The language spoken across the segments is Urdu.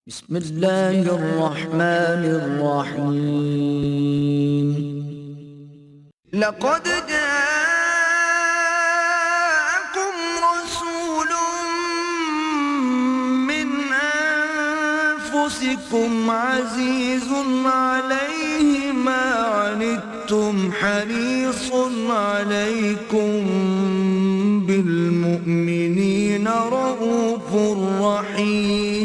بسم اللہ الرحمن الرحیم لقد جاءكم رسول من انفسكم عزيز عليه ما عنتم حريص عليكم بالمؤمنين رؤوف رحيم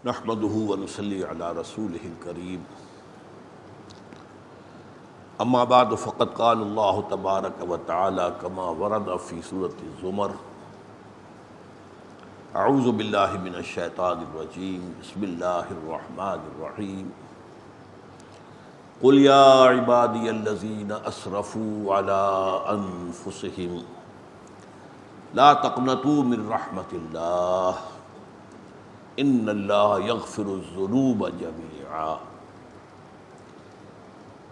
نحمده ونصلي على رسوله الكريم اما بعد فقد قال الله تبارك وتعالى كما ورد في سورة الزمر اعوذ بالله من الشيطان الرجيم بسم الله الرحمن الرحيم قل يا عبادي الذين اسرفوا على انفسهم لا تقنطوا من رحمة الله ان اللہ یغفر الذنوب جميعا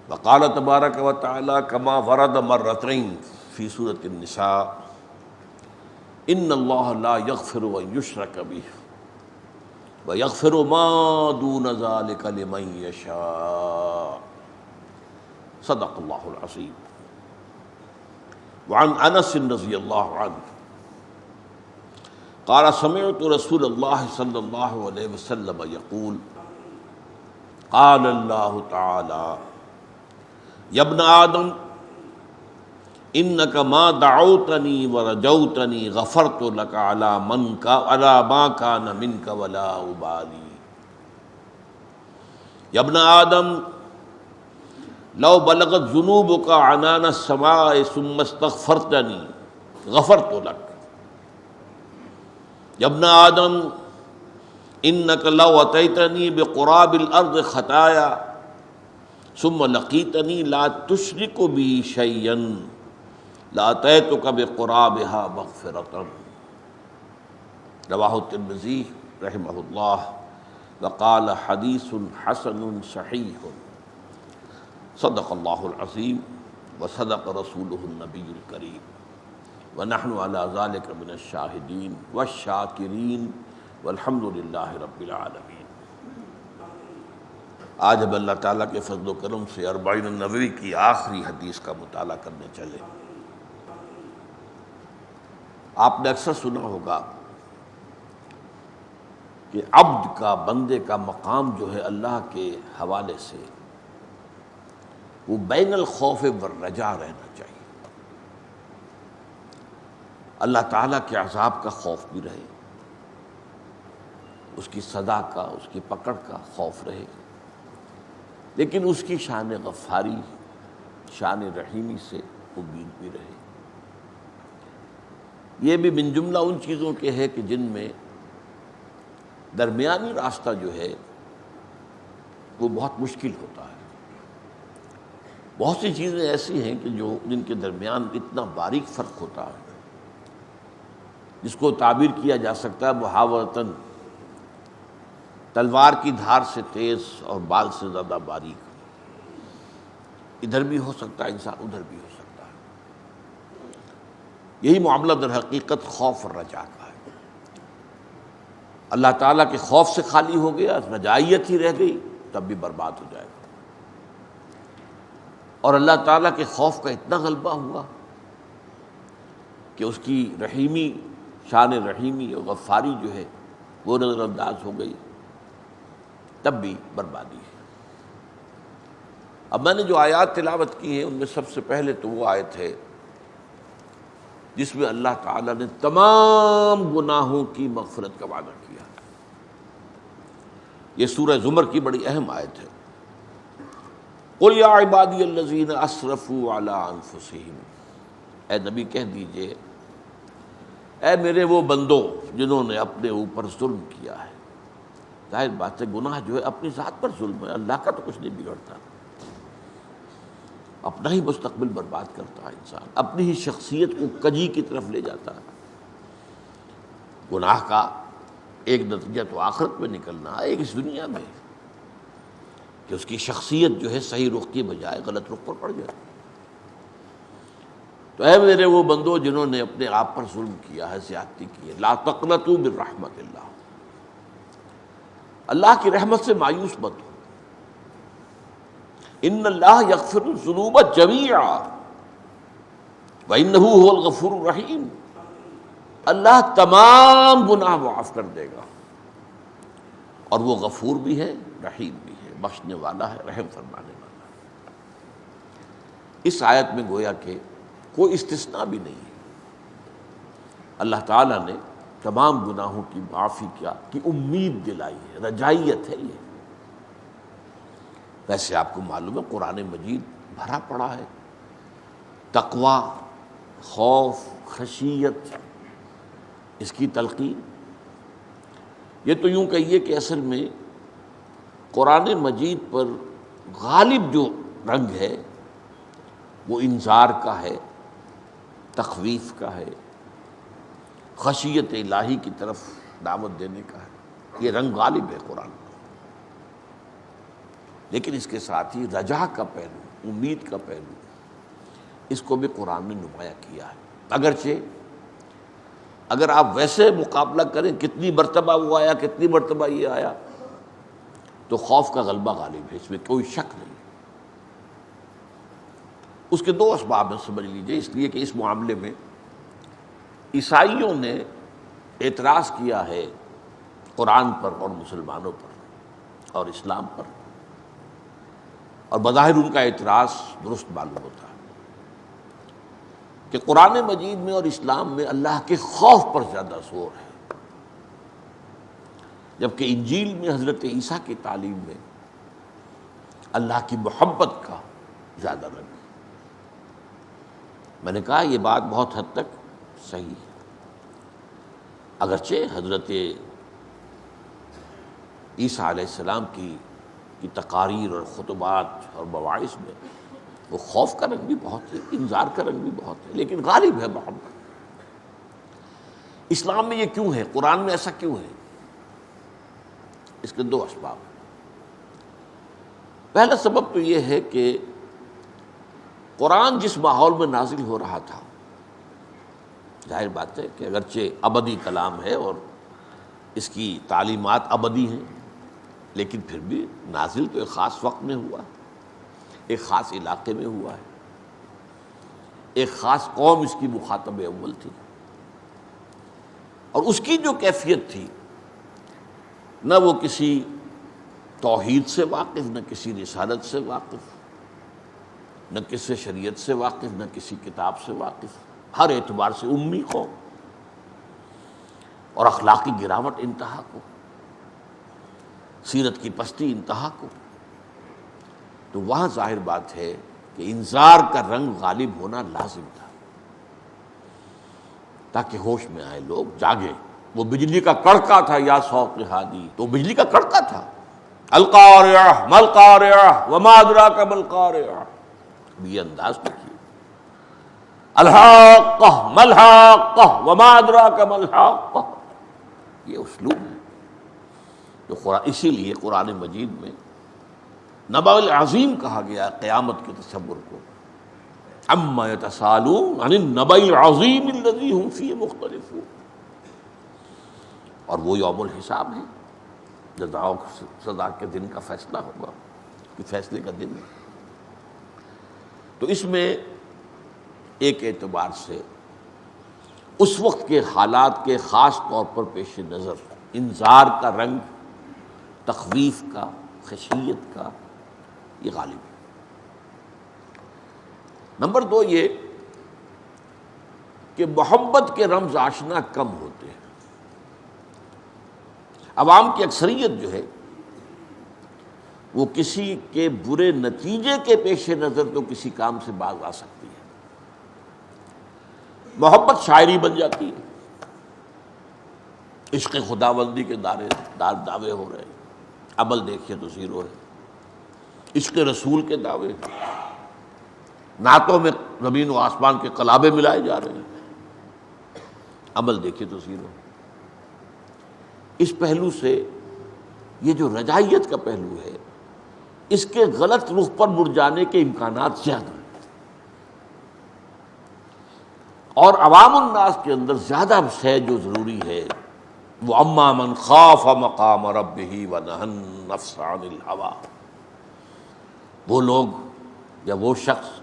وقال تبارک و تعالی کما ورد مرتين فی سورۃ النساء ان اللہ لا یغفر ان یشرک بہ ویغفر ما دون ذلک لمن یشاء صدق اللہ العظیم۔ وعن انس رضی اللہ عنہ قال سمعت رسول اللہ صلی اللہ علیہ وسلم یقول قال اللہ تعالی یا ابن آدم انک ما دعوتنی ورجوتنی غفرت لک علی ما کان منک ولا ابالی۔ یا ابن آدم لو بلغت ذنوبک عنان السماء ثم استغفرتنی غفرت لک۔ یا ابن آدم انک لو اتیتنی بقراب الارض خطایا ثم لقیتنی لا تشرک بی شیئا لاتیتک بقرابها مغفرۃ۔ رواہ الترمذی رحمہ اللہ وقال حدیث حسن صحیح۔ صدق اللہ العظیم وصدق رسولہ النبی الکریم ونحن على ذلك من الشاہدین والشاکرین والحمد للہ رب العالمین۔ آج ہم اللہ تعالیٰ کے فضل و کرم سے اربعین النووی کی آخری حدیث کا مطالعہ کرنے چلے۔ آپ نے اکثر سنا ہوگا کہ عبد کا، بندے کا مقام جو ہے اللہ کے حوالے سے وہ بین الخوف والرجاء رہنا چاہیے۔ اللہ تعالیٰ کے عذاب کا خوف بھی رہے، اس کی سزا کا، اس کی پکڑ کا خوف رہے، لیکن اس کی شان غفاری، شان رحیمی سے امید بھی رہے۔ یہ بھی من جملہ ان چیزوں کے ہے کہ جن میں درمیانی راستہ جو ہے وہ بہت مشکل ہوتا ہے۔ بہت سی چیزیں ایسی ہیں کہ جن کے درمیان اتنا باریک فرق ہوتا ہے جس کو تعبیر کیا جا سکتا ہے محاورتاً تلوار کی دھار سے تیز اور بال سے زیادہ باریک، ادھر بھی ہو سکتا ہے انسان، ادھر بھی ہو سکتا ہے۔ یہی معاملہ در حقیقت خوف اور رجا کا ہے۔ اللہ تعالیٰ کے خوف سے خالی ہو گیا، رجائیت ہی رہ گئی، تب بھی برباد ہو جائے گا۔ اور اللہ تعالیٰ کے خوف کا اتنا غلبہ ہوا کہ اس کی رحیمی، شان رحیمی اور غفاری جو ہے وہ نظر انداز ہو گئی، تب بھی بربادی ہے۔ اب میں نے جو آیات تلاوت کی ہیں ان میں سب سے پہلے تو وہ آیت ہے جس میں اللہ تعالیٰ نے تمام گناہوں کی مغفرت کا وعدہ کیا۔ یہ سورہ زمر کی بڑی اہم آیت ہے۔ قل یا عبادی الذین اسرفوا علی انفسہم، اے نبی کہہ دیجئے اے میرے وہ بندوں جنہوں نے اپنے اوپر ظلم کیا ہے۔ ظاہر بات ہے گناہ جو ہے اپنی ذات پر ظلم ہے، اللہ کا تو کچھ نہیں بگڑتا، اپنا ہی مستقبل برباد کرتا ہے انسان، اپنی ہی شخصیت کو کجی کی طرف لے جاتا ہے۔ گناہ کا ایک نتیجہ تو آخرت میں نکلنا ہے، ایک اس دنیا میں کہ اس کی شخصیت جو ہے صحیح رخ کی بجائے غلط رخ پر پڑ جائے۔ تو تو اے میرے وہ بندو جنہوں نے اپنے آپ پر ظلم کیا ہے، زیادتی کی ہے، لا تقنطوا من رحمت اللہ، اللہ کی رحمت سے مایوس مت ہو، ان اللہ یغفر الذنوب جمیعا وانہ هو الغفور الرحیم، اللہ تمام گناہ معاف کر دے گا، اور وہ غفور بھی ہے، رحیم بھی ہے، بخشنے والا ہے، رحم فرمانے والا ہے۔ اس آیت میں گویا کہ کوئی استثناء بھی نہیں ہے، اللہ تعالیٰ نے تمام گناہوں کی معافی کی امید دلائی ہے، رجائیت ہے یہ۔ ویسے آپ کو معلوم ہے قرآن مجید بھرا پڑا ہے تقویٰ، خوف، خشیت، اس کی تلقین۔ یہ تو یوں کہیے کہ اصل میں قرآن مجید پر غالب جو رنگ ہے وہ انذار کا ہے، تخویف کا ہے، خشیت الہی کی طرف دعوت دینے کا ہے، یہ رنگ غالب ہے قرآن میں۔ لیکن اس کے ساتھ ہی رجا کا پہلو، امید کا پہلو، اس کو بھی قرآن نے نمایاں کیا ہے۔ اگرچہ اگر آپ ویسے مقابلہ کریں کتنی مرتبہ وہ آیا، کتنی مرتبہ یہ آیا، تو خوف کا غلبہ غالب ہے، اس میں کوئی شک نہیں۔ اس کے دو اسباب ہیں سمجھ لیجئے، اس لیے کہ اس معاملے میں عیسائیوں نے اعتراض کیا ہے قرآن پر اور مسلمانوں پر اور اسلام پر، اور بظاہر ان کا اعتراض درست معلوم ہوتا ہے کہ قرآن مجید میں اور اسلام میں اللہ کے خوف پر زیادہ زور ہے، جبکہ انجیل میں حضرت عیسیٰ کی تعلیم میں اللہ کی محبت کا زیادہ رنگ ہے۔ میں نے کہا یہ بات بہت حد تک صحیح ہے، اگرچہ حضرت عیسیٰ علیہ السلام کی تقاریر اور خطبات اور مواعظ میں وہ خوف کا رنگ بھی بہت ہے، انذار کا رنگ بھی بہت ہے، لیکن غالب ہے محبت۔ اسلام میں یہ کیوں ہے، قرآن میں ایسا کیوں ہے؟ اس کے دو اسباب ہیں۔ پہلا سبب تو یہ ہے کہ قرآن جس ماحول میں نازل ہو رہا تھا، ظاہر بات ہے کہ اگرچہ ابدی کلام ہے اور اس کی تعلیمات ابدی ہیں، لیکن پھر بھی نازل تو ایک خاص وقت میں ہوا ہے، ایک خاص علاقے میں ہوا ہے، ایک خاص قوم اس کی مخاطب اول تھی، اور اس کی جو کیفیت تھی نہ وہ کسی توحید سے واقف، نہ کسی رسالت سے واقف، نہ کسی شریعت سے واقف، نہ کسی کتاب سے واقف، ہر اعتبار سے امی قوم، اور اخلاقی گراوٹ انتہا کو، سیرت کی پستی انتہا کو۔ تو وہاں ظاہر بات ہے کہ انذار کا رنگ غالب ہونا لازم تھا، تاکہ ہوش میں آئے، لوگ جاگے۔ وہ بجلی کا کڑکا تھا، یا صوت ہادی، تو بجلی کا کڑکا تھا، القارعہ ما القارعہ وما ادراک ما القارعہ، یہ انداز دیکھیے، الحاقہ ما الحاقہ وما ادراک ما الحاقہ، یہ اسلوب ہے۔ تو اسی لیے قرآن مجید میں نبأ العظیم کہا گیا قیامت کے تصور کو، عما یتساءلون عن النبأ العظیم الذی هم فیہ مختلفون، اور وہ یوم الحساب ہے، جزا و سزا کے دن کا فیصلہ ہوگا، کہ فیصلے کا دن ہے۔ تو اس میں ایک اعتبار سے اس وقت کے حالات کے خاص طور پر پیش نظر انذار کا رنگ، تخویف کا، خشیت کا، یہ غالب ہے۔ نمبر دو یہ کہ محبت کے رمز آشنا کم ہوتے ہیں۔ عوام کی اکثریت جو ہے وہ کسی کے برے نتیجے کے پیش نظر تو کسی کام سے باز آ سکتی ہے، محبت شاعری بن جاتی ہے، عشق خداوندی کے دعوے ہو رہے ہیں، عمل دیکھیے تو زیرو ہے، عشق رسول کے دعوے، نعتوں میں زمین و آسمان کے قلابے ملائے جا رہے ہیں، عمل دیکھیے تو زیرو ہے۔ اس پہلو سے یہ جو رجائیت کا پہلو ہے، اس کے غلط رخ پر مڑ جانے کے امکانات زیادہ ہیں۔ اور عوام الناس کے اندر زیادہ سے جو ضروری ہے وہ اما من خاف مقام ربہ ونہى النفس عن الہوى، وہ لوگ یا وہ شخص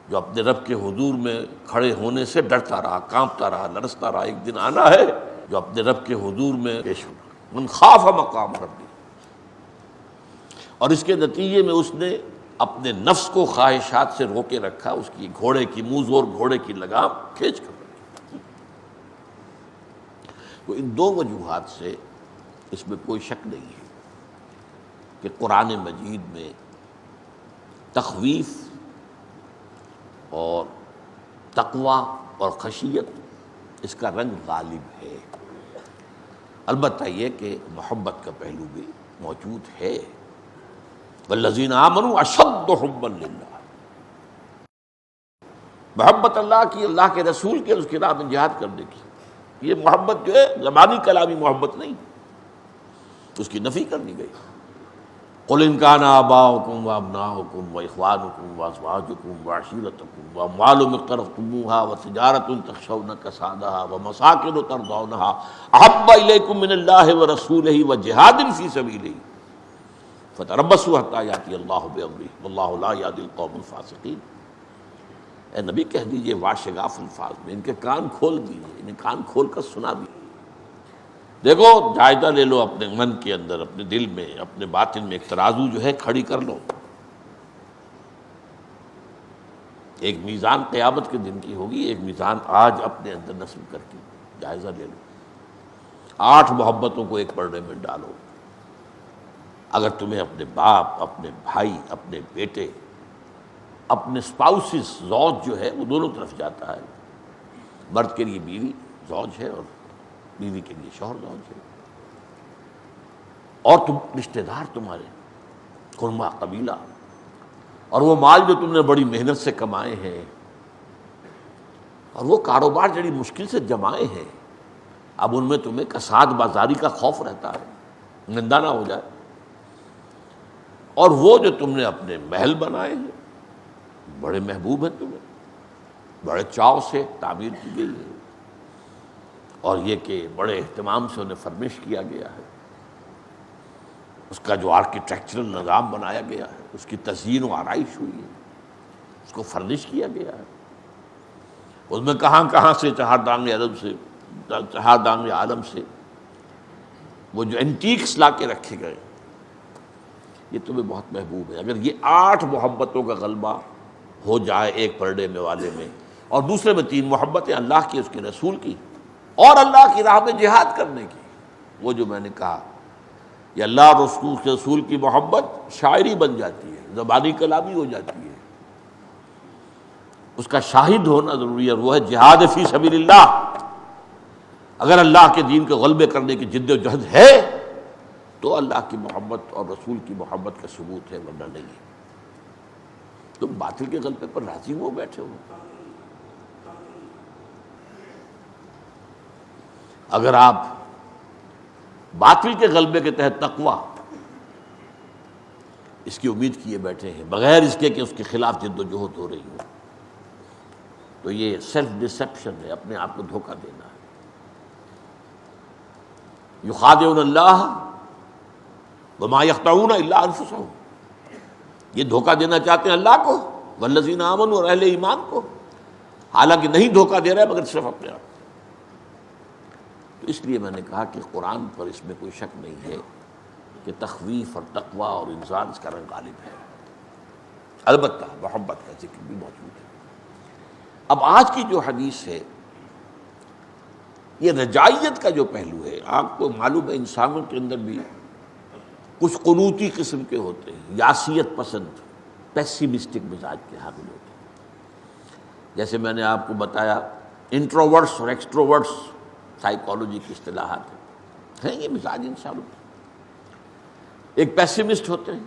جو اپنے رب کے حضور میں کھڑے ہونے سے ڈرتا رہا، کانپتا رہا، لرزتا رہا، ایک دن آنا ہے جو اپنے رب کے حضور میں پیش ہونا، من خاف مقام ربہ، اور اس کے نتیجے میں اس نے اپنے نفس کو خواہشات سے روکے رکھا، اس کی گھوڑے کی منہ زور گھوڑے کی لگام کھینچ کر رکھی۔ تو ان دو وجوہات سے اس میں کوئی شک نہیں ہے کہ قرآن مجید میں تخویف اور تقوی اور خشیت اس کا رنگ غالب ہے۔ البتہ یہ کہ محبت کا پہلو بھی موجود ہے، والذین آمنوا اشد حبا للہ، محبت اللہ کی، اللہ کے رسول کے، اس کی راہ میں جہاد کرنے کی۔ یہ محبت جو ہے زبانی کلامی محبت نہیں، اس کی نفی کرنی گئی۔ قل ان کان آباؤکم وابناؤکم واخوانکم وازواجکم وعشیرتکم واموال اقترفتموها وتجارۃ تخشون کسادها ومساکن ترضونها احب الیکم من اللہ ورسولہ وجہاد فی سبیلہ فتربصوا حتی یأتی اللہ بامرہ واللہ لا یہدی القوم الفاسقین۔ اے نبی کہہ دیجئے واشگاف الفاظ میں، ان کے کان کھول دیجئے، انہیں کان کھول کر سنا دیجئے۔ دیکھو جائزہ لے لو اپنے من کے اندر، اپنے دل میں، اپنے باطن میں ایک ترازو جو ہے کھڑی کر لو، ایک میزان قیامت کے دن کی ہوگی، ایک میزان آج اپنے اندر نصب کر کے جائزہ لے لو۔ 8 محبتوں کو ایک پردے میں ڈالو۔ اگر تمہیں اپنے باپ، اپنے بھائی، اپنے بیٹے، اپنے اسپاؤسز، زوج جو ہے وہ دونوں طرف جاتا ہے، مرد کے لیے بیوی زوج ہے اور بیوی کے لیے شوہر زوج ہے، اور تم رشتہ دار تمہارے قرمہ قبیلہ، اور وہ مال جو تم نے بڑی محنت سے کمائے ہیں، اور وہ کاروبار جڑی مشکل سے جمائے ہیں، اب ان میں تمہیں کساد بازاری کا خوف رہتا ہے، نندا نہ ہو جائے، اور وہ جو تم نے اپنے محل بنائے ہیں بڑے محبوب ہیں تمہیں، بڑے چاؤ سے تعمیر کی گئی ہے، اور یہ کہ بڑے اہتمام سے انہیں فرمش کیا گیا ہے، اس کا جو آرکیٹیکچرل نظام بنایا گیا ہے، اس کی تزئین و آرائش ہوئی ہے، اس کو فرنش کیا گیا ہے، اس میں کہاں کہاں سے چہاردانگ عالم سے وہ جو اینٹیکس لا کے رکھے گئے، یہ تمہیں بہت محبوب ہے۔ اگر یہ 8 محبتوں کا غلبہ ہو جائے ایک پردے میں والے میں، اور دوسرے میں 3 محبتیں اللہ کی، اس کے رسول کی، اور اللہ کی راہ میں جہاد کرنے کی، وہ جو میں نے کہا یہ اللہ اور اس کے رسول کی محبت شاعری بن جاتی ہے، زبانی کلامی ہو جاتی ہے، اس کا شاہد ہونا ضروری ہے، اور وہ ہے جہاد فی سبیل اللہ۔ اگر اللہ کے دین کے غلبے کرنے کی جد و جہد ہے تو اللہ کی محبت اور رسول کی محبت کا ثبوت ہے، ورنہ نہیں ہے۔ تم باطل کے غلبے پر راضی ہو بیٹھے ہو۔ اگر آپ باطل کے غلبے کے تحت تقوی اس کی امید کیے بیٹھے ہیں بغیر اس کے کہ اس کے خلاف جد و جہد ہو رہی ہو، تو یہ سیلف ڈسیپشن ہے، اپنے آپ کو دھوکہ دینا ہے۔ یخادعون اللہ وما یخدعون الا انفسہم، یہ دھوکہ دینا چاہتے ہیں اللہ کو، والذین آمنوا، اور اہل ایمان کو، حالانکہ نہیں دھوکہ دے رہے مگر صرف اپنے آپ۔ تو اس لیے میں نے کہا کہ قرآن پر اس میں کوئی شک نہیں ہے کہ تخویف اور تقوی اور انذار اس کا رنگ غالب ہے، البتہ محبت کا ذکر بھی موجود ہے۔ اب آج کی جو حدیث ہے یہ رجائیت کا جو پہلو ہے، آپ کو معلوم ہے انسانوں کے اندر بھی کچھ قنوطی قسم کے ہوتے ہیں، یاسیت پسند، پیسیمسٹک مزاج کے حامل ہوتے ہیں۔ جیسے میں نے آپ کو بتایا انٹروورٹس اور ایکسٹروورٹس سائیکالوجی کی اصطلاحات ہیں، یہ مزاج انسانوں کے، ایک پیسیمسٹ ہوتے ہیں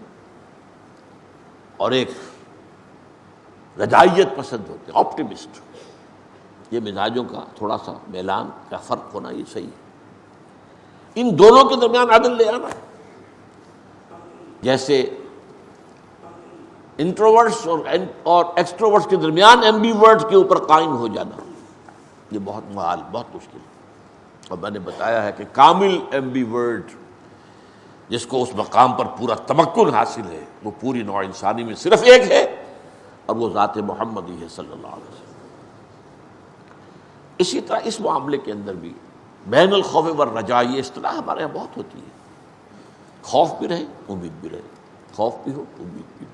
اور ایک رجائیت پسند ہوتے ہیں، آپٹیمسٹ۔ یہ مزاجوں کا تھوڑا سا میلان کا فرق ہونا یہ صحیح ہے، ان دونوں کے درمیان عدل لے آنا، جیسے انٹروورٹس اور ایکسٹروورٹس کے درمیان ایمبیورٹ کے اوپر قائم ہو جانا، یہ بہت محال، بہت مشکل ہے۔ اور میں نے بتایا ہے کہ کامل ایمبی ورڈ جس کو اس مقام پر پورا تمکن حاصل ہے، وہ پوری نوع انسانی میں صرف ایک ہے، اور وہ ذات محمدی ہے صلی اللہ علیہ وسلم۔ اسی طرح اس معاملے کے اندر بھی بین الخوف والرجاء، یہ اصطلاح ہمارے یہاں بہت ہوتی ہے، خوف بھی رہے امید بھی رہے، خوف بھی ہو امید بھی ہو۔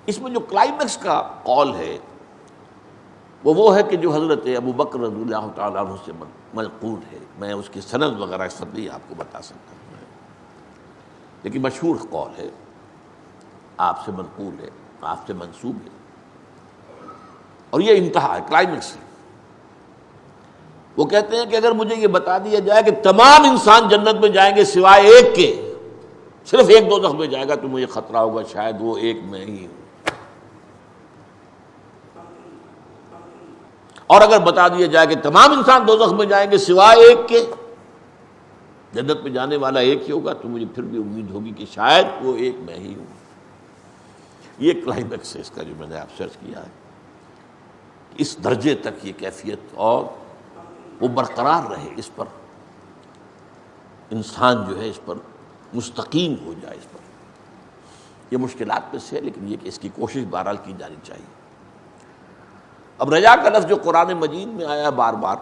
اس میں جو کلائمیکس کا قول ہے وہ ہے کہ جو حضرت ابو بکر رضی اللہ تعالیٰ عنہ سے منقول ہے، میں اس کی سند وغیرہ اس وقت نہیں آپ کو بتا سکتا ہوں، لیکن مشہور قول ہے، آپ سے منقول ہے، آپ سے منسوب ہے، اور یہ انتہا ہے، کلائمیکس ہے۔ وہ کہتے ہیں کہ اگر مجھے یہ بتا دیا جائے کہ تمام انسان جنت میں جائیں گے سوائے ایک کے، صرف ایک دوزخ میں جائے گا، تو مجھے خطرہ ہوگا شاید وہ ایک میں ہی ہوں۔ اور اگر بتا دیا جائے کہ تمام انسان دوزخ میں جائیں گے سوائے ایک کے، جنت میں جانے والا ایک ہی ہوگا، تو مجھے پھر بھی امید ہوگی کہ شاید وہ ایک میں ہی ہوں۔ یہ کلائمیکس ہے اس کا جو میں نے آپ سرچ کیا ہے، اس درجے تک یہ کیفیت اور وہ برقرار رہے، اس پر انسان جو ہے اس پر مستقیم ہو جائے، اس پر یہ مشکلات میں سے ہے، لیکن یہ کہ اس کی کوشش بہرحال کی جانی چاہیے۔ اب رجا کا لفظ جو قرآن مجید میں آیا بار بار،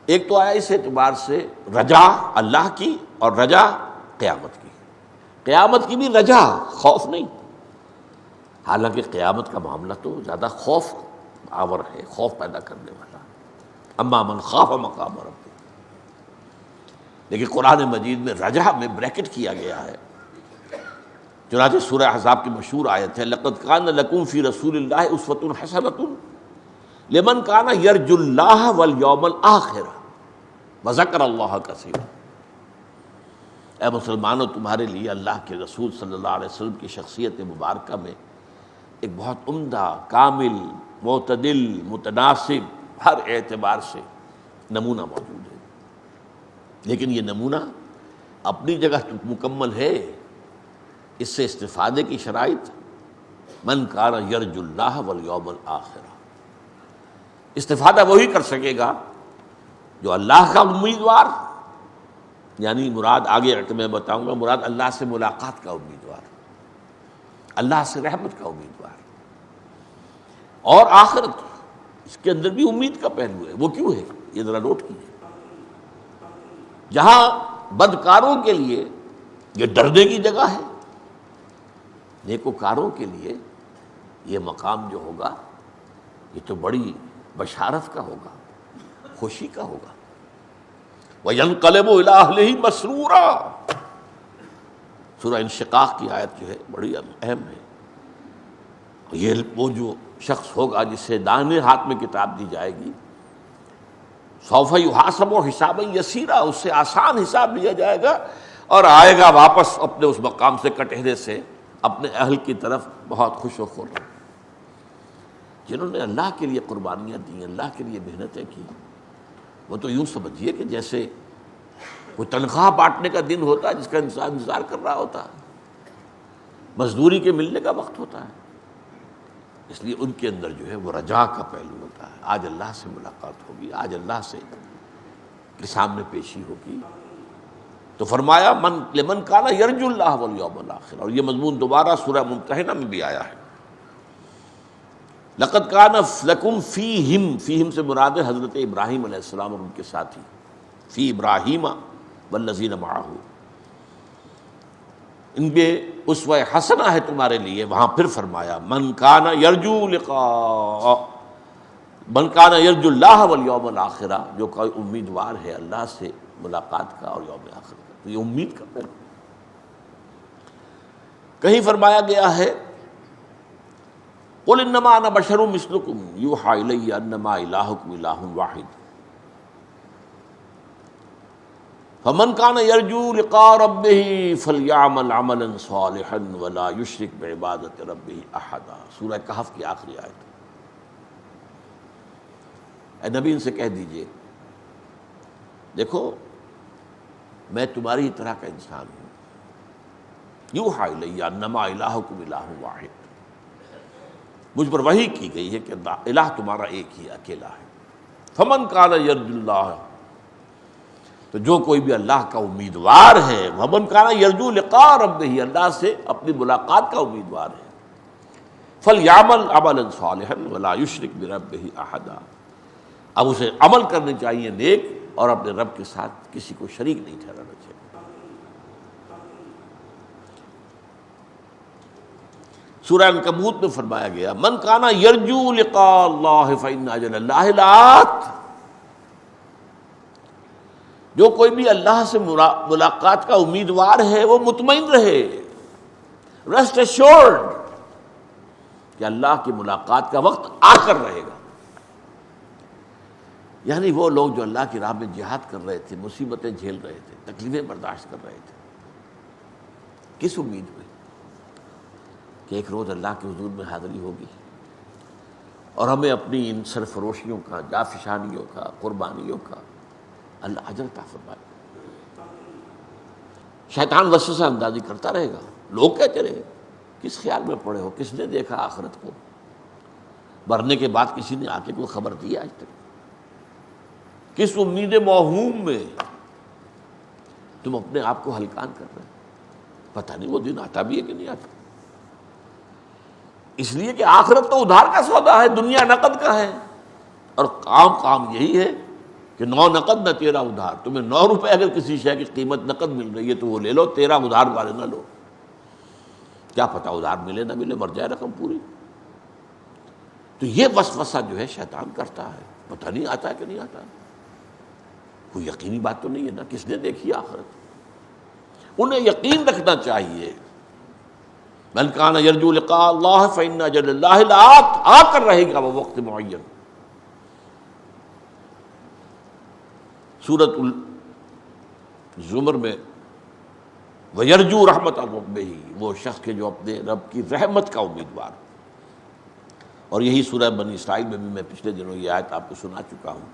ایک تو آیا اس اعتبار سے رجا اللہ کی، اور رجا قیامت کی، قیامت کی بھی رجا، خوف نہیں، حالانکہ قیامت کا معاملہ تو زیادہ خوف آور ہے، خوف پیدا کرنے والا، اما من خاف مقام ربہ، لیکن قرآن مجید میں رجا میں بریکٹ کیا گیا ہے۔ چنانچہ سورہ احزاب کی مشہور آیت ہے، لقد کان لکم فی رسول اللہ اسوۃ حسنۃ لمن کان یرجو اللہ والیوم الآخر وذکر اللہ کثیرا۔ اے مسلمانوں، تمہارے لیے اللہ کے رسول صلی اللہ علیہ وسلم کی شخصیت مبارکہ میں ایک بہت عمدہ، کامل، معتدل، متناسب، ہر اعتبار سے نمونہ موجود ہے، لیکن یہ نمونہ اپنی جگہ مکمل ہے، اس سے استفادے کی شرائط من کان یرجو اللہ والیوم الآخر، استفادہ وہی کر سکے گا جو اللہ کا امیدوار، یعنی مراد آگے میں بتاؤں گا، مراد اللہ سے ملاقات کا امیدوار، اللہ سے رحمت کا امیدوار، اور آخرت اس کے اندر بھی امید کا پہلو ہے۔ وہ کیوں ہے یہ ذرا نوٹ کیجیے۔ جہاں بدکاروں کے لیے یہ ڈرنے کی جگہ ہے، نیکوکاروں کے لیے یہ مقام جو ہوگا یہ تو بڑی بشارت کا ہوگا، خوشی کا ہوگا۔ وَيَنْقَلِبُ إِلَىٰ أَهْلِهِ مَسْرُورًا، سورہ انشقاق کی آیت جو ہے بڑی اہم ہے۔ یہ وہ جو شخص ہوگا جسے دائیں ہاتھ میں کتاب دی جائے گی، سوف یحاسب حسابا یسیرا، اس سے آسان حساب لیا جائے گا، اور آئے گا واپس اپنے اس مقام سے کٹہرے سے اپنے اہل کی طرف بہت خوش و خرم۔ جنہوں نے اللہ کے لیے قربانیاں دی، اللہ کے لیے محنتیں کی، وہ تو یوں سمجھیے کہ جیسے کوئی تنخواہ بانٹنے کا دن ہوتا ہے جس کا انسان انتظار کر رہا ہوتا ہے، مزدوری کے ملنے کا وقت ہوتا ہے، اس لیے ان کے اندر جو ہے وہ رجا کا پہلو ہوتا ہے۔ آج اللہ سے ملاقات ہوگی، آج اللہ سے کے سامنے پیشی ہوگی، تو فرمایا من لمن کان یرجو اللہ والیوم الآخر، اور یہ مضمون دوبارہ سورہ ممتحنہ میں بھی آیا ہے۔ لقد کان لکم فیہم، فیہم سے مراد ہے حضرت ابراہیم علیہ السلام اور ان کے ساتھی، فی ابراہیم والذین معہ، ان میں اسوہ حسنہ ہے تمہارے لیے۔ وہاں پھر فرمایا من کان یرجو لقاء، من کان یرجو اللہ والیوم الآخر، جو کوئی امیدوار ہے اللہ سے ملاقات کا اور یوم آخر کا، تو یہ امید کا پہلو۔ کہیں فرمایا گیا ہے قل انما انا بشر مثلکم یوحی الی انما الہکم الہ واحد فمن کان یرجو لقاء ربہ فلیعمل عملا صالحا ولا یشرک بعبادۃ ربہ احدا، سورہ کہف کی آخری آیت۔ اے نبی ان سے کہہ دیجئے، دیکھو میں تمہاری طرح کا انسان ہوں، یوحی الی انما الہکم الہ واحد، مجھ پر وحی کی گئی ہے کہ الہ تمہارا ایک ہی اکیلا ہے۔ فمن کان یرجو اللہ، تو جو کوئی بھی اللہ کا امیدوار ہے، ومن کان یرجو لقاء ربہ، اللہ سے اپنی ملاقات کا امیدوار ہے، فلیعمل عملا صالحا ولا یشرک بربہ احدا، اب اسے عمل کرنے چاہیے نیک، اور اپنے رب کے ساتھ کسی کو شریک نہیں ٹھہرانا چاہیے۔ سورہ عنکبوت میں فرمایا گیا من کان یرجو لقاء اللہ فإن اجل اللہ لآت، جو کوئی بھی اللہ سے ملاقات کا امیدوار ہے وہ مطمئن رہے، ریسٹ ایشورڈ کہ اللہ کی ملاقات کا وقت آ کر رہے گا۔ یعنی وہ لوگ جو اللہ کی راہ میں جہاد کر رہے تھے، مصیبتیں جھیل رہے تھے، تکلیفیں برداشت کر رہے تھے، کس امید میں کہ ایک روز اللہ کے حضور میں حاضری ہوگی اور ہمیں اپنی ان سرفروشیوں کا، جافشانیوں کا، قربانیوں کا اللہ اجر عطا فرمائے۔ شیطان وسوسہ اندازی کرتا رہے گا، لوگ کہتے رہے کس خیال میں پڑے ہو، کس نے دیکھا آخرت کو، مرنے کے بعد کسی نے آ کے کوئی خبر دی آج تک، کس امید موہوم میں تم اپنے آپ کو ہلکان کر رہے ہو، پتہ نہیں وہ دن آتا بھی ہے کہ نہیں آتا۔ اس لیے کہ آخرت تو ادھار کا سودا ہے، دنیا نقد کا ہے، اور کام یہی ہے کہ 9 نقد نہ 13 ادھار۔ تمہیں 9 روپے اگر کسی شے کی قیمت نقد مل رہی ہے تو وہ لے لو، 13 ادھار والے نہ لو، کیا پتہ ادھار ملے نہ ملے، مر جائے رقم پوری۔ تو یہ وسوسہ جو ہے شیطان کرتا ہے، پتہ نہیں آتا ہے کہ نہیں آتا ہے، کوئی یقینی بات تو نہیں ہے نا، کس نے دیکھی آخرت۔ انہیں یقین رکھنا چاہیے من کان یرجو لقاء اللہ فإن اجل اللہ لآت، آ کر رہے گا وہ وقت معین۔ سورۃ الزمر میں وَيَرْجُو رَحْمَتَ رَبِّهِ، وہ شخص کے جو اپنے رب کی رحمت کا امیدوار، اور یہی سورہ بنی اسرائیل میں بھی میں پچھلے دنوں یہ آیت آپ کو سنا چکا ہوں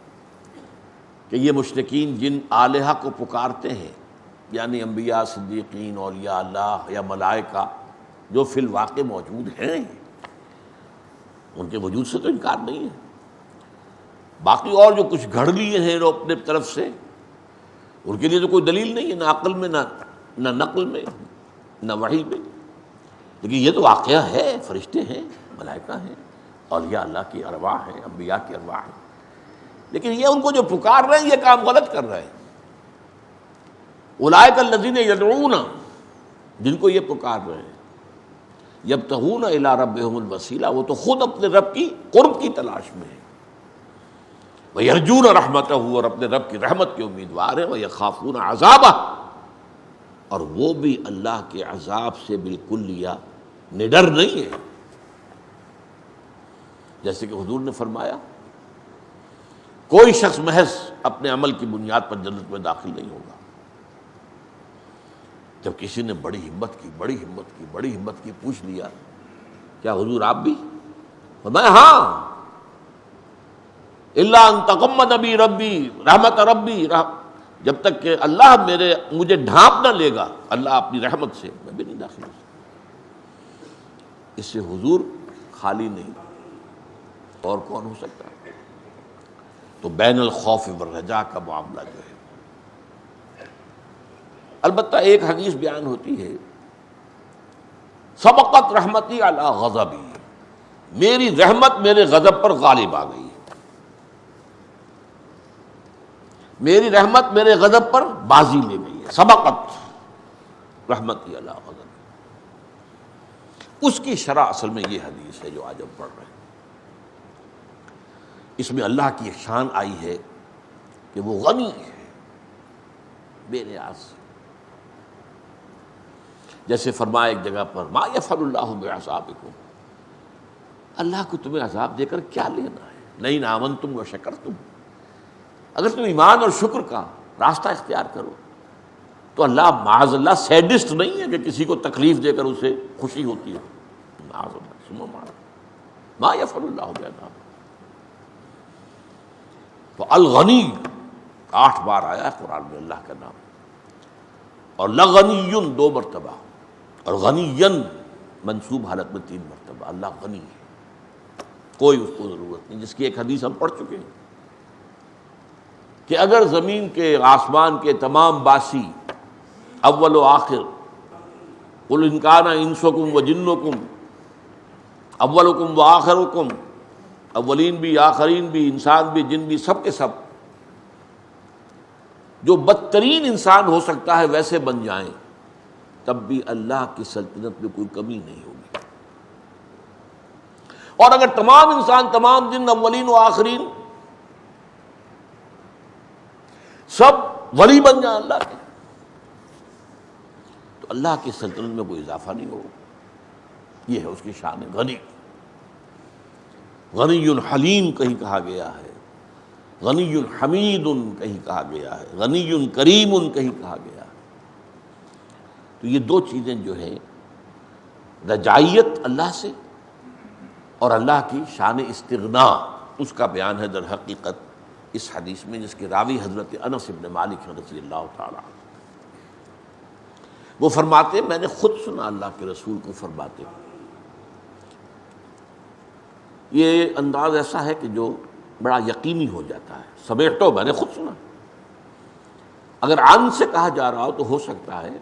کہ یہ مشرکین جن آلہہ کو پکارتے ہیں، یعنی انبیاء، صدیقین، اولیاء اللہ یا ملائکہ جو فی الواقع موجود ہیں، ان کے وجود سے تو انکار نہیں ہے، باقی اور جو کچھ گھڑ لیے ہیں وہ اپنے طرف سے، ان کے لیے تو کوئی دلیل نہیں ہے، نہ عقل میں، نہ نقل میں، نہ وحی میں، لیکن یہ تو واقعہ ہے، فرشتے ہیں، ملائکہ ہیں، اولیاء اللہ کی ارواح ہیں، انبیاء کی ارواح ہیں، لیکن یہ ان کو جو پکار رہے ہیں یہ کام غلط کر رہے ہیں۔ اولئک الذین یدعون، جن کو یہ پکار رہے ہیں، یبتغون الی ربہم الوسیلہ، وہ تو خود اپنے رب کی قرب کی تلاش میں ہے، وَيَرْجُونَ رَحْمَتَهُ، اور اپنے رب کی رحمت کے امیدوار ہیں، وَيَخَافُونَ عَذَابَهُ، اور وہ بھی اللہ کے عذاب سے بالکل نڈر نہیں ہے۔ جیسے کہ حضور نے فرمایا کوئی شخص محض اپنے عمل کی بنیاد پر جنت میں داخل نہیں ہوگا۔ جب کسی نے بڑی ہمت کی پوچھ لیا کیا حضور آپ بھی؟ فرمایا ہاں، الا ان تغمد بی ربی رحمت ربی، جب تک کہ اللہ مجھے ڈھانپ نہ لے گا اللہ اپنی رحمت سے، میں بھی نہیں داخل ہو سکتا۔ اس سے حضور خالی نہیں، اور کون ہو سکتا؟ تو بین الخوف والرجاء کا معاملہ جو ہے، البتہ ایک حدیث بیان ہوتی ہے سبقت رحمتی علی غضبی، میری رحمت میرے غضب پر غالب آ گئی، میری رحمت میرے غضب پر بازی لے گئی ہے، سبقت رحمتی علی غضبی۔ اس کی شرح اصل میں یہ حدیث ہے جو آج ہم پڑھ رہے ہیں، اس میں اللہ کی ایک شان آئی ہے کہ وہ غنی ہے، بے نیاز، جیسے فرمایا ایک جگہ پر ما یفعل اللہ بعذابکم، اللہ کو تمہیں عذاب دے کر کیا لینا ہے، لئن آمنتم وشکرتم، اگر تم ایمان اور شکر کا راستہ اختیار کرو تو اللہ معاذ اللہ سیڈسٹ نہیں ہے کہ کسی کو تکلیف دے کر اسے خوشی ہوتی ہے، معاذ اللہ ثم معاذ، ما یفعل اللہ بعذابکم۔ تو الغنی 8 بار آیا ہے قرآن میں اللہ کا نام، اور لغنی 2 مرتبہ، اور غنی منصوب حالت میں 3 مرتبہ، اللہ غنی ہے۔ کوئی اس کو ضرورت نہیں، جس کی ایک حدیث ہم پڑھ چکے ہیں کہ اگر زمین کے آسمان کے تمام باسی اول و آخر، قل ان کان انسکم و جنکم اولکم و آخرکم، اولین بھی آخرین بھی انسان بھی جن بھی سب کے سب جو بدترین انسان ہو سکتا ہے ویسے بن جائیں، تب بھی اللہ کی سلطنت میں کوئی کمی نہیں ہوگی۔ اور اگر تمام انسان تمام جن اولین و آخرین سب ولی بن جائیں اللہ کے، تو اللہ کی سلطنت میں کوئی اضافہ نہیں ہوگا۔ یہ ہے اس کی شان غنی۔ غنی حلیم کہیں کہا گیا ہے، غنی حمید کہیں کہا گیا ہے، غنی کریم کہیں کہا گیا ہے۔ تو یہ دو چیزیں جو ہیں، رجائیت اللہ سے اور اللہ کی شان استغنا، اس کا بیان ہے در حقیقت اس حدیث میں، جس کے راوی حضرت انس بن مالک رضی اللہ تعالی عنہ۔ وہ فرماتے میں نے خود سنا اللہ کے رسول کو فرماتے۔ یہ انداز ایسا ہے کہ جو بڑا یقینی ہو جاتا ہے، سمیٹو میں نے خود سنا۔ اگر عن سے کہا جا رہا ہو تو ہو سکتا ہے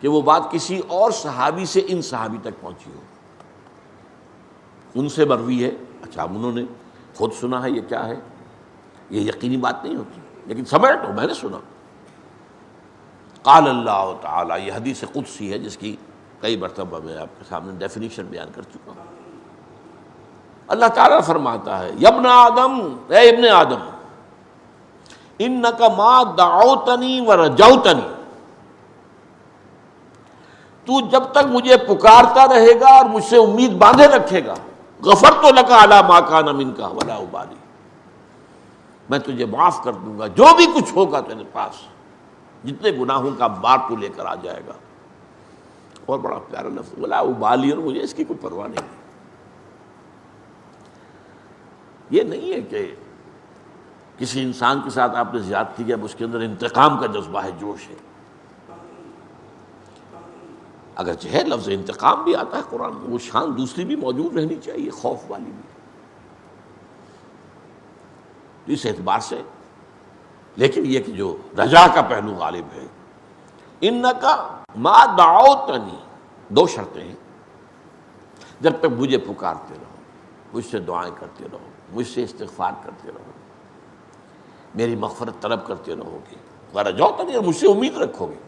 کہ وہ بات کسی اور صحابی سے ان صحابی تک پہنچی ہو، ان سے مروی ہے، اچھا انہوں نے خود سنا ہے، یہ کیا ہے، یہ یقینی بات نہیں ہوتی، لیکن سمیٹو میں نے سنا۔ قال اللہ تعالی، یہ حدیث قدسی ہے جس کی کئی مرتبہ میں آپ کے سامنے ڈیفینیشن بیان کر چکا ہوں۔ اللہ تعالیٰ فرماتا ہے یا ابن آدم، اے ابن آدم، انک ما دعوتنی ورجوتنی، تو جب تک مجھے پکارتا رہے گا اور مجھ سے امید باندھے رکھے گا، غفرت لک علی ما کان منک ولا ابالی، میں تجھے معاف کر دوں گا جو بھی کچھ ہوگا تیرے پاس، جتنے گناہوں کا بار تو لے کر آ جائے گا۔ اور بڑا پیارا لفظ ولا ابالی، اور مجھے اس کی کوئی پرواہ نہیں۔ یہ نہیں ہے کہ کسی انسان کے ساتھ آپ نے زیادتی کی، اب اس کے اندر انتقام کا جذبہ ہے، جوش ہے۔ اگرچہ ہے لفظ انتقام بھی آتا ہے قرآن میں، وہ شان دوسری بھی موجود رہنی چاہیے، خوف والی بھی، اس اعتبار سے۔ لیکن یہ کہ جو رجا کا پہلو غالب ہے، انکا ما دعوتنی، دو شرطیں ہیں، جب تک مجھے پکارتے رہو، مجھ سے دعائیں کرتے رہو، مجھ سے استغفار کرتے رہو، میری مغفرت طلب کرتے رہو گے، ورجوتنی، اور مجھ سے امید رکھو گے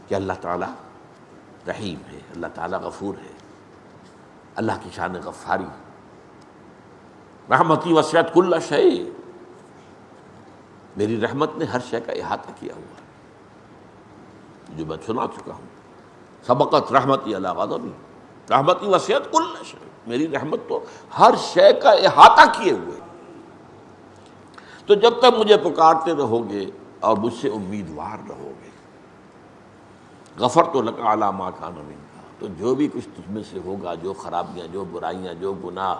کہ اللہ تعالیٰ رحیم ہے، اللہ تعالیٰ غفور ہے، اللہ کی شان غفاری، رحمتی وسعت کل شیء، میری رحمت نے ہر شے کا احاطہ کیا ہوا ہے، جو میں سنا چکا ہوں۔ سبقت رحمتی علی غضبی، رحمتی وسعت کل شیء، میری رحمت تو ہر شے کا احاطہ کیے ہوئے۔ تو جب تک مجھے پکارتے رہو گے اور مجھ سے امیدوار رہو گے، غفرت لک علی ما کان منک، تو جو بھی کچھ تجھ میں سے ہوگا، جو خرابیاں، جو برائیاں، جو گناہ،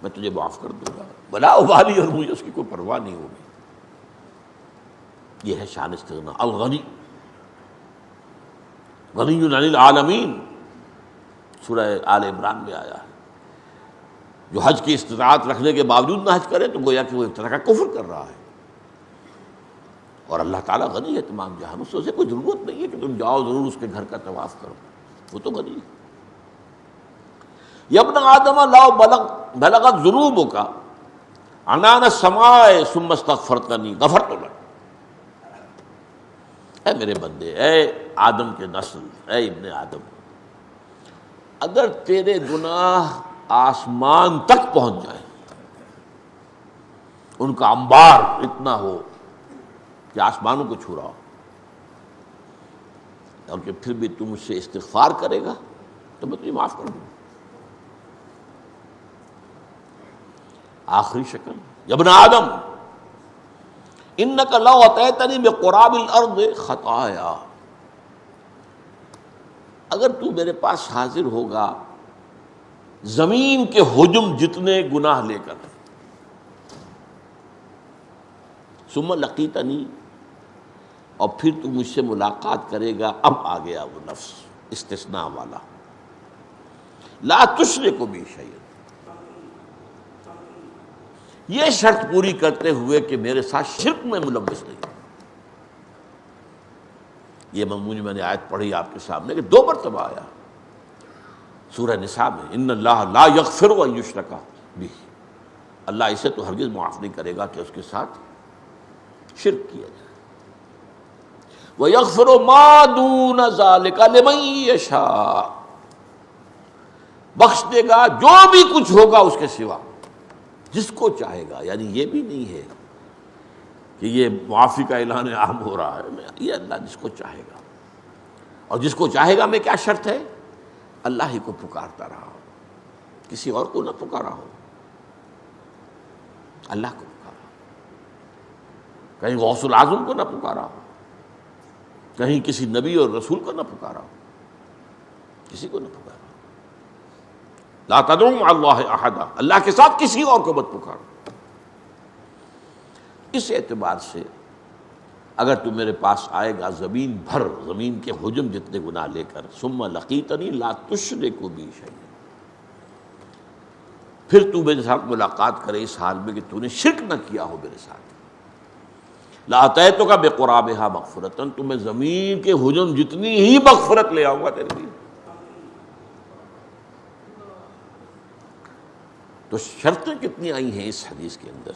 میں تجھے معاف کر دوں گا، ولا ابالی، اور مجھے اس کی کوئی پرواہ نہیں ہوگی۔ یہ ہے شان استغنا، الغنی، غنی عن العالمین، سورہ آل عمران میں آیا ہے۔ جو حج کی استطاعت رکھنے کے باوجود نہ حج کرے تو گویا کہ وہ ایک طرح کا کفر کر رہا ہے، اور اللہ تعالیٰ غنی ہے تمام جہان، اس سے کوئی ضرورت نہیں ہے کہ تم جاؤ ضرور اس کے گھر کا طواف کرو، وہ تو غنی ہے۔ یا ابن آدم لو بلغت ذنوبک عنان السماء ثم استغفرتنی غفرت لک، اے میرے بندے، اے آدم کے نسل، اے ابن آدم، اگر تیرے گناہ آسمان تک پہنچ جائیں، ان کا انبار اتنا ہو کہ آسمانوں کو چھو رہا ہو، اور کہ پھر بھی تم مجھ سے استغفار کرے گا تو میں تجھے معاف کر دوں۔ آخری شکل، یا ابن آدم انک لو اتیتنی بقراب الارض خطایا، اگر تو میرے پاس حاضر ہوگا زمین کے حجم جتنے گناہ لے کر، ثم لقیتنی، اور پھر تو مجھ سے ملاقات کرے گا، اب آ گیا وہ لفظ استثناء والا، لا تشرک بی شیئا، یہ شرط پوری کرتے ہوئے کہ میرے ساتھ شرک میں ملوث نہیں۔ یہ مضمون میں نے آیت پڑھی آپ کے سامنے کہ 2 مرتبہ آیا سورہ نساء میں، ان اللہ لا یغفر ان یشرک بہ، اللہ اسے تو ہرگز معاف نہیں کرے گا کہ اس کے ساتھ شرک کیا جائے۔ وَيَغْفِرُ مَا دُونَ ذَلِكَ لِمَن يَشَاءُ، بخش دے گا جو بھی کچھ ہوگا اس کے سوا جس کو چاہے گا۔ یعنی یہ بھی نہیں ہے کہ یہ معافی کا اعلان عام ہو رہا ہے، یہ اللہ جس کو چاہے گا، اور جس کو چاہے گا میں کیا شرط ہے؟ اللہ ہی کو پکارتا رہا ہو، کسی اور کو نہ پکارا ہو، اللہ کو پکارا، کہیں غوث العظم کو نہ پکارا ہو، کہیں کسی نبی اور رسول کو نہ پکارا ہو، کسی کو نہ پکارا۔ لا تدعوا مع اللہ احدا، اللہ کے ساتھ کسی اور کو مت پکارو۔ اس اعتبار سے اگر تو میرے پاس آئے گا زمین بھر، زمین کے حجم جتنے گناہ لے کر، ثم لقیتنی لا تشرک بی شیئا، پھر تو میرے ساتھ ملاقات کرے اس حال میں کہ تو نے شرک نہ کیا ہو میرے ساتھ، لَأَتَيْتُكَ بِقُرَابِهَا مَغْفِرَةً، تو میں زمین کے حجم جتنی ہی مغفرت لے آؤں گا تیرے لیے۔ تو شرطیں کتنی آئی ہیں اس حدیث کے اندر،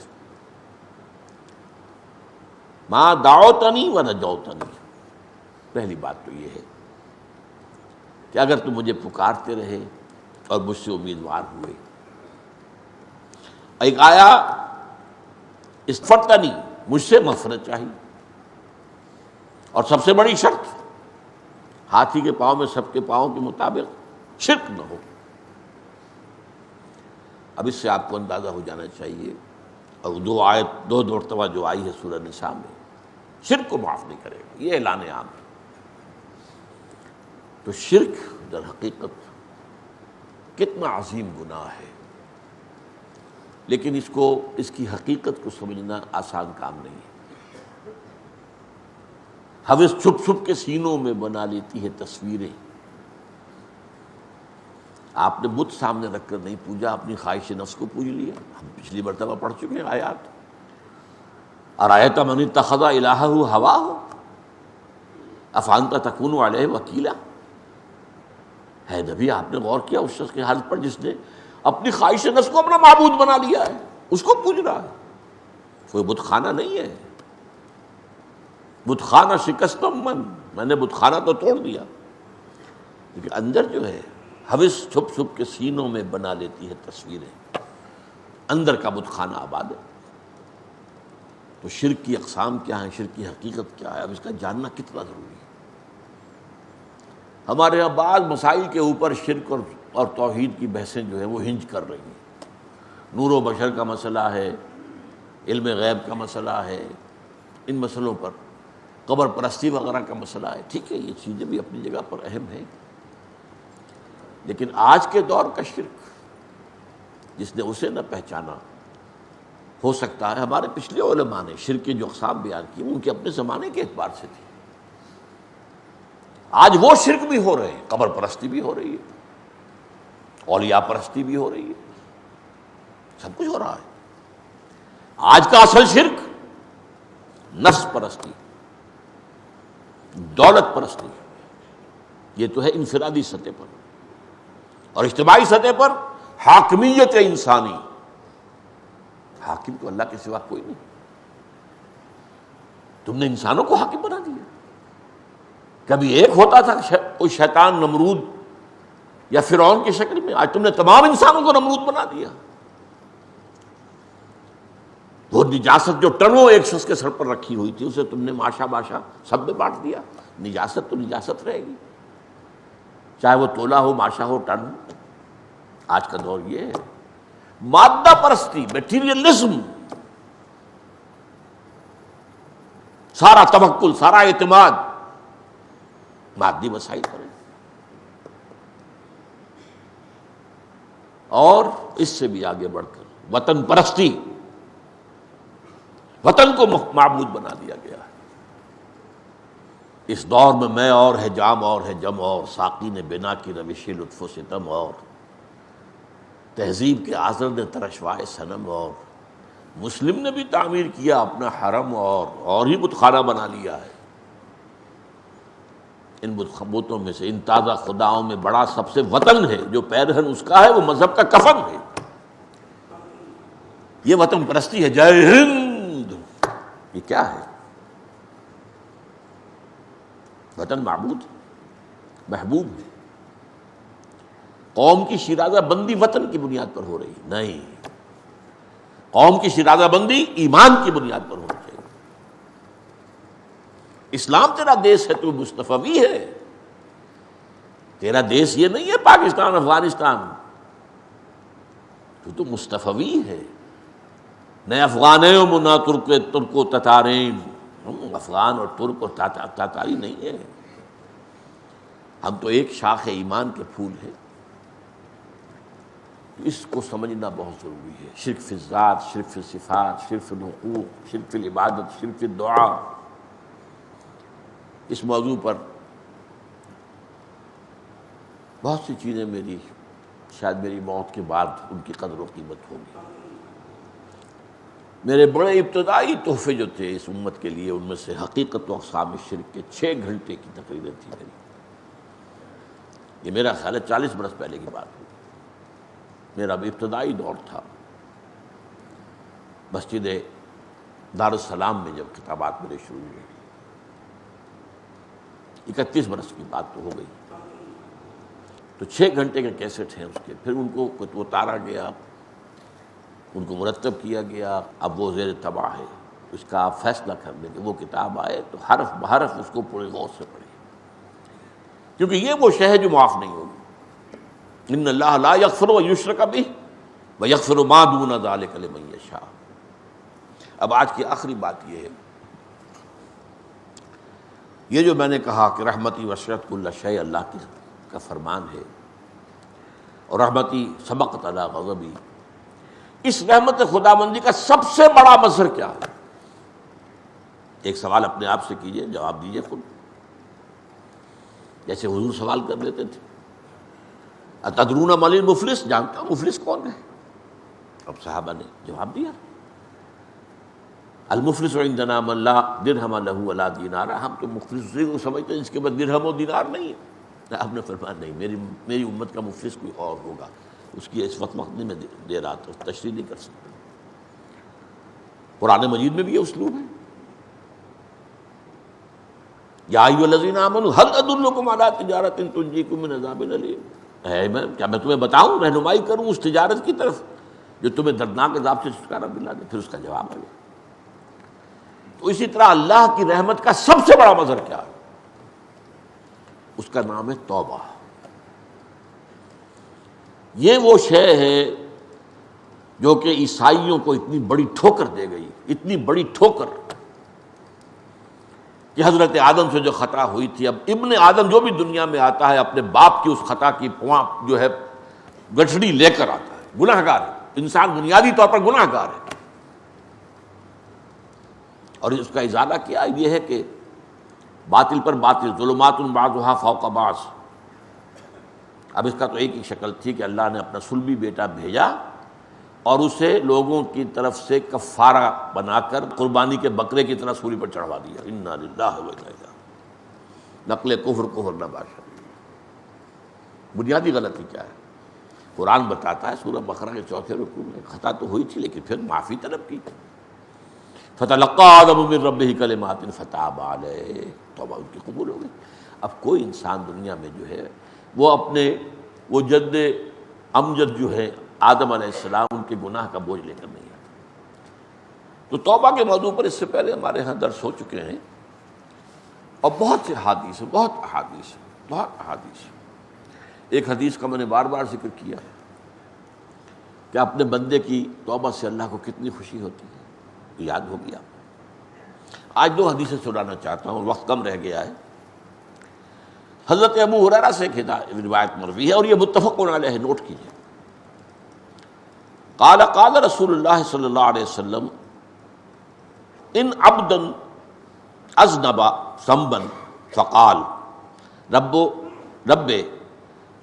ما دعوتنی و نجوتنی۔ پہلی بات تو یہ ہے کہ اگر تم مجھے پکارتے رہے اور مجھ سے امیدوار ہوئے۔ ایک آیا استفتنی، مجھ سے مغفرت چاہیے، اور سب سے بڑی شرط ہاتھی کے پاؤں میں سب کے پاؤں کے مطابق شرک نہ ہو۔ اب اس سے آپ کو اندازہ ہو جانا چاہیے، اور 2 مرتبہ جو آئی ہے سورہ نساء میں، شرک کو معاف نہیں کرے گا، یہ اعلان عام ہے۔ تو شرک در حقیقت کتنا عظیم گناہ ہے، لیکن اس کی حقیقت کو سمجھنا آسان کام نہیں ہے۔ ہوس چھپ چھپ کے سینوں میں بنا لیتی ہے تصویریں۔ آپ نے بت سامنے رکھ کر نہیں پوجا، اپنی خواہش نفس کو پوج لیا۔ ہم پچھلی مرتبہ پڑھ چکے ہیں آیات، ارأیت من اتخذ الہہ ہواہ افانت تکون علیہ وکیلا۔ ہے نبی، آپ نے غور کیا اس شخص کے حال پر جس نے اپنی خواہش نفس کو اپنا معبود بنا لیا ہے، اس کو پوج رہا ہے۔ کوئی بت خانہ نہیں ہے، بت خانہ شکستم میں نے بت خانہ تو توڑ دیا، لیکن اندر جو ہے ہوس چھپ چھپ کے سینوں میں بنا لیتی ہے تصویریں، اندر کا بت خانہ آباد ہے۔ تو شرک کی اقسام کیا ہیں، شرک کی حقیقت کیا ہے، اب اس کا جاننا کتنا ضروری ہے۔ ہمارے یہاں بعض مسائل کے اوپر شرک اور توحید کی بحثیں جو ہیں وہ ہنج کر رہی ہیں۔ نور و بشر کا مسئلہ ہے، علم غیب کا مسئلہ ہے، ان مسئلوں پر قبر پرستی وغیرہ کا مسئلہ ہے۔ ٹھیک ہے، یہ چیزیں بھی اپنی جگہ پر اہم ہیں، لیکن آج کے دور کا شرک جس نے اسے نہ پہچانا، ہو سکتا ہے ہمارے پچھلے علماء نے شرک کی جو اقسام بیان کی ان کے اپنے زمانے کے اعتبار سے تھی، آج وہ شرک بھی ہو رہے ہیں، قبر پرستی بھی ہو رہی ہے، اولیاء پرستی بھی ہو رہی ہے، سب کچھ ہو رہا ہے۔ آج کا اصل شرک نفس پرستی، دولت پرستی، یہ تو ہے انفرادی سطح پر، اور اجتماعی سطح پر حاکمیت انسانی، حاکم تو اللہ کے سوا کوئی نہیں، تم نے انسانوں کو حاکم بنا دیا۔ کبھی ایک ہوتا تھا کوئی شیطان نمرود یا فرعون کی شکل میں، آج تم نے تمام انسانوں کو نمرود بنا دیا۔ وہ نجاست جو ٹنوں ایک شخص کے سر پر رکھی ہوئی تھی اسے تم نے ماشا ماشا سب میں بانٹ دیا۔ نجاست تو نجاست رہے گی، چاہے وہ تولا ہو، ماشا ہو، ٹن۔ آج کا دور یہ ہے، مادہ پرستی، میٹیریلزم، سارا توکل، سارا اعتماد مادی وسائل پر ہے، اور اس سے بھی آگے بڑھ کر وطن پرستی، وطن کو معبود بنا دیا گیا ہے۔ اس دور میں اور ہے جام اور ہے جم اور، ساقی نے بنا کی روش لطف و ستم اور، تہذیب کے آزر نے ترشوائے صنم، اور مسلم نے بھی تعمیر کیا اپنا حرم اور ہی بت خانہ بنا لیا ہے۔ ان بتوں میں سے، ان تازہ خداؤں میں بڑا سب سے وطن ہے، جو پیرہن اس کا ہے وہ مذہب کا کفن ہے۔ یہ وطن پرستی ہے، جے ہند، یہ کیا ہے؟ وطن معبود، محبوب ہے۔ قوم کی شیرازہ بندی وطن کی بنیاد پر ہو رہی ہے؟ نہیں، قوم کی شیرازہ بندی ایمان کی بنیاد پر ہونی چاہیے۔ اسلام تیرا دیس ہے، تو مصطفی ہے۔ تیرا دیس یہ نہیں ہے پاکستان افغانستان، تو مصطفی ہے۔ نہ افغانیم نہ ترک و تتاریم، ہم افغان اور ترک اور تاتاری نہیں ہے، ہم تو ایک شاخ ایمان کے پھول ہیں۔ اس کو سمجھنا بہت ضروری ہے۔ شرک فی الذات، شرک فی الصفات، شرک فی الحقوق، شرک فی العبادت، شرک فی الدعا، اس موضوع پر بہت سی چیزیں شاید میری موت کے بعد ان کی قدر و قیمت ہوگی۔ میرے بڑے ابتدائی تحفے جو تھے اس امت کے لیے، ان میں سے حقیقت و اقسام شرک کے 6 گھنٹے کی تقریریں تھی میری۔ یہ میرا خیال ہے 40 برس پہلے کی بات ہوئی، میرا بھی ابتدائی دور تھا۔ مسجد دارالسلام میں جب خطابات میرے شروع ہوئے، 31 برس کی بات تو ہو گئی، تو 6 گھنٹے کے کیسٹ ہیں اس کے، پھر ان کو اتارا گیا، ان کو مرتب کیا گیا، اب وہ زیر طبع ہے، اس کا آپ فیصلہ کر لیں کہ وہ کتاب آئے تو حرف بحرف اس کو پورے غور سے پڑھیں، کیونکہ یہ وہ شے ہے جو معاف نہیں ہوگی۔ ان اللہ لا یغفر ان یشرک بہ ویغفر ما دون ذلک لمن یشاء۔ اب آج کی آخری بات یہ ہے، یہ جو میں نے کہا کہ رحمتی وسعت کل شیء، اللہ کا فرمان ہے، اور رحمتی سبقت علی غضبی، اس رحمت خداوندی کا سب سے بڑا مظہر کیا ہے؟ ایک سوال اپنے آپ سے کیجئے، جواب دیجئے خود، جیسے حضور سوال کر لیتے تھے، اتدرون من المفلس، جانتا ہوں مفلس کون ہے؟ اب صحابہ نے جواب دیا، المفلس عندنا من لا درہم لہ ولا دینار، ہم تو مفلس کو سمجھتے ہیں جس کے بعد درہم و دینار نہیں ہے۔ آپ نے فرمایا نہیں، میری امت کا مفلس کوئی اور ہوگا، اس کی اس وقت نہیں میں دے رہا تو تشریح نہیں کر سکتا۔ قرآن مجید میں بھی یہ اسلوب ہے، یا ایھا الذین آمنوا ہل ادلکم علی تجارۃ تنجیکم من عذاب الیم، کیا میں تمہیں بتاؤں، رہنمائی کروں اس تجارت کی طرف جو تمہیں دردناک عذاب سے چھٹکارا دلا دے؟ پھر اس کا جواب ہے۔ تو اسی طرح اللہ کی رحمت کا سب سے بڑا مظہر کیا ہے؟ اس کا نام ہے توبہ۔ یہ وہ شے ہے جو کہ عیسائیوں کو اتنی بڑی ٹھوکر دے گئی، اتنی بڑی ٹھوکر کہ حضرت آدم سے جو خطا ہوئی تھی، اب ابن آدم جو بھی دنیا میں آتا ہے اپنے باپ کی اس خطا کی جو ہے گٹھڑی لے کر آتا ہے، گناہ گار ہے، انسان بنیادی طور پر گناہ گار ہے، اور اس کا ازالہ کیا یہ ہے کہ باطل پر باطل، ظلمات بعضها فوق بعض۔ اب اس کا تو ایک ہی شکل تھی کہ اللہ نے اپنا صلبی بیٹا بھیجا اور اسے لوگوں کی طرف سے کفارہ بنا کر قربانی کے بکرے کی طرح سولی پر چڑھوا دیا۔ انا للہ و انا الیہ راجعون۔ نقل کفر نہ باشا۔ بنیادی غلطی کیا ہے؟ قرآن بتاتا ہے سورہ بقرہ کے 4 رکوع میں، خطا تو ہوئی تھی لیکن پھر معافی طلب کی، فتلقى آدم من ربہ کلمات فتاب علیہ، توبہ ان کی قبول ہو گئی۔ اب کوئی انسان دنیا میں جو ہے وہ جد امجد جو ہے آدم علیہ السلام، ان کے گناہ کا بوجھ لے کر نہیں آتا۔ تو توبہ کے موضوع پر اس سے پہلے ہمارے ہاں درس ہو چکے ہیں، اور بہت سے احادیث ہیں، بہت احادیث۔ ایک حدیث کا میں نے بار بار ذکر کیا کہ اپنے بندے کی توبہ سے اللہ کو کتنی خوشی ہوتی ہے، یاد ہو گیا۔ آج 2 حدیثیں سنانا چاہتا ہوں، وقت کم رہ گیا ہے۔ حضرت ابو ہریرہ سے ایک روایت مروی ہے اور یہ متفق علیہ، نوٹ کیجیے۔ قال رسول اللہ صلی اللہ علیہ وسلم ان عبدا اذنب ذنبا فقال رب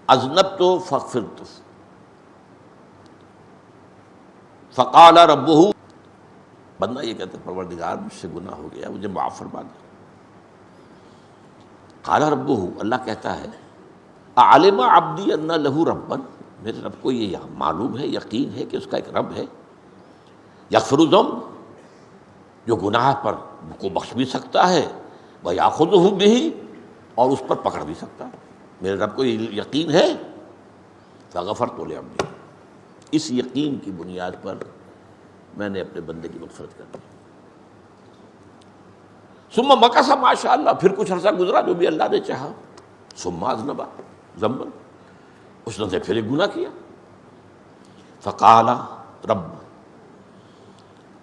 اذنبت فاغفرت، فقال ربہ، بندہ یہ کہتا ہے پروردگار مجھ سے گناہ ہو گیا، مجھے معاف فرما دے۔ قال ربہ، اللہ کہتا ہے علم عبدی ان لہ ربا، میرے رب کو یہ معلوم ہے، یقین ہے کہ اس کا ایک رب ہے، یغفر الذنب، جو گناہ پر کو بخش بھی سکتا ہے، ویأخذہ بہ، اور اس پر پکڑ بھی سکتا ہے، میرے رب کو یہ یقین ہے۔ فغفرت لعبدی، اس یقین کی بنیاد پر میں نے اپنے بندے کی مغفرت کر دی۔ ثم مکث ما شاء اللہ، پھر کچھ عرصہ گزرا جو بھی اللہ نے چاہا۔ ثم اذنب ذنبا، اس نے پھر ایک گناہ کیا۔ فقال رب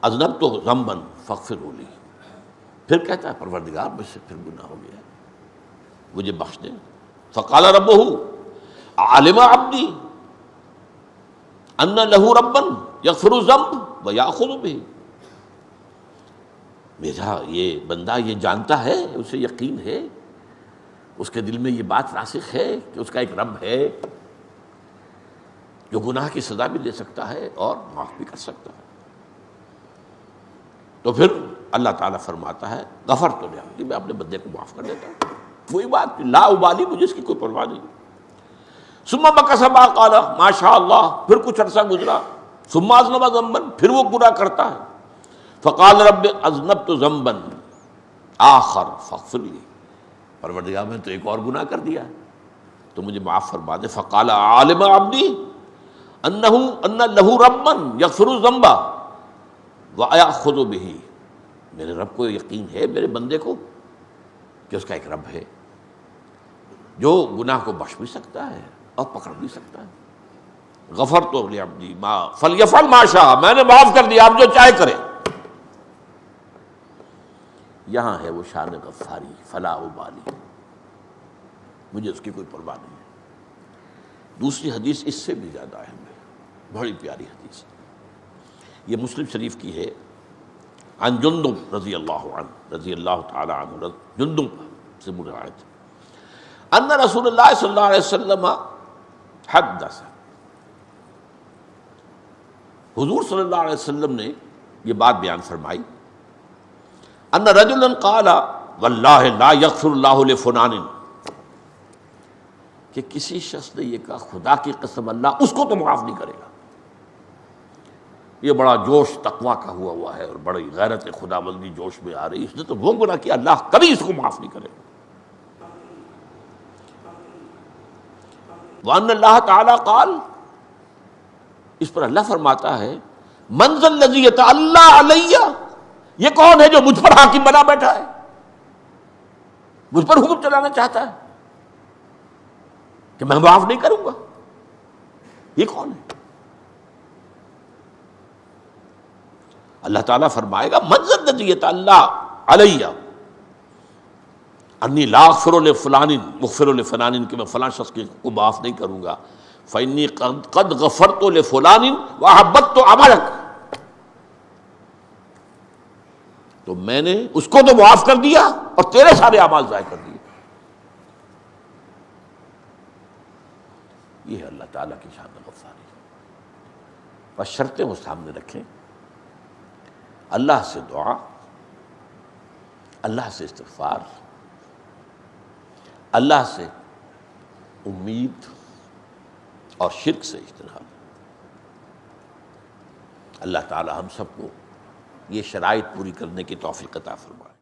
اذنبت ذنبا فاغفر لی، پھر کہتا ہے پروردگار مجھ سے پھر گناہ ہو گیا، مجھے بخش دے۔ فقال ربہ علم عبدی ان لہ ربا یغفر الذنب ویأخذ بہ، میرا یہ بندہ یہ جانتا ہے، اسے یقین ہے، اس کے دل میں یہ بات راسخ ہے کہ اس کا ایک رب ہے جو گناہ کی سزا بھی دے سکتا ہے اور معاف بھی کر سکتا ہے۔ تو پھر اللہ تعالیٰ فرماتا ہے غفرت لعبدی، میں اپنے بندے کو معاف کر دیتا ہوں، وہی بات لا ابالی، مجھے اس کی کوئی پرواہ نہیں۔ ثم مکث ما قال ما شاء اللہ، پھر کچھ عرصہ گزرا۔ ثم اذنب ذنبا، پھر وہ گناہ کرتا ہے۔ فقال رب اذنبت ذنبا آخر فاغفر لی، پروردگار میں تو ایک اور گناہ کر دیا تو مجھے معاف فرما دے۔ فقال علم عبدی ان لہ ربا یغفر الذنب ویأخذ بہ، میرے رب کو یقین ہے، میرے بندے کو، کہ اس کا ایک رب ہے جو گناہ کو بخش بھی سکتا ہے اور پکڑ بھی سکتا ہے۔ غفرت لعبدی ما فلیفعل ما شاء، میں نے معاف کر دیا، آپ جو چاہے کرے۔ یہاں ہے وہ شان غفاری، فلا ابالی، مجھے اس کی کوئی پرواہ نہیں ہے۔ دوسری حدیث اس سے بھی زیادہ اہم ہے، بڑی پیاری حدیث، یہ مسلم شریف کی ہے، عن جندب رضی اللہ تعالی عنہ، جندب سے روایت ان رسول اللہ صلی اللہ علیہ وسلم حدث، حضور صلی اللہ علیہ وسلم نے یہ بات بیان فرمائی، ان رجلا قال واللہ لا یغفر اللہ لفلان، کہ کسی شخص نے یہ کہا خدا کی قسم اللہ اس کو تو معاف نہیں کرے گا، یہ بڑا جوش تقویٰ کا ہوا ہے اور بڑی غیرت خدا بندی جوش میں آ رہی، اس نے تو وہ گناہ کیا اللہ کبھی اس کو معاف نہیں کرے گا۔ وَأَنَّ اللَّهَ تَعَالَى قَالَ، اس پر اللہ فرماتا ہے مَنْ ذَا الَّذِي يَتَعَلَّىٰ عَلَيَّ، یہ کون ہے جو مجھ پر حاکم بنا بیٹھا ہے، مجھ پر حکم چلانا چاہتا ہے کہ میں معاف نہیں کروں گا، یہ کون ہے؟ اللہ تعالیٰ فرمائے گا مَنْ ذَا الَّذِي يَتَعَلَّىٰ عَلَيَّ انی لا اغفر لفلان مغفر لفلان، کہ میں فلاں شخص کو معاف نہیں کروں گا، فانی قد غفرت لفلان واحببت عملک، تو میں نے اس کو تو معاف کر دیا اور تیرے سارے اعمال ضائع کر دیے۔ یہ ہے اللہ تعالیٰ کی شان غفاری، بس شرطیں وہ سامنے رکھیں، اللہ سے دعا، اللہ سے استغفار، اللہ سے امید اور شرک سے اجتناب۔ اللہ تعالی ہم سب کو یہ شرائط پوری کرنے کی توفیق عطا فرمائے۔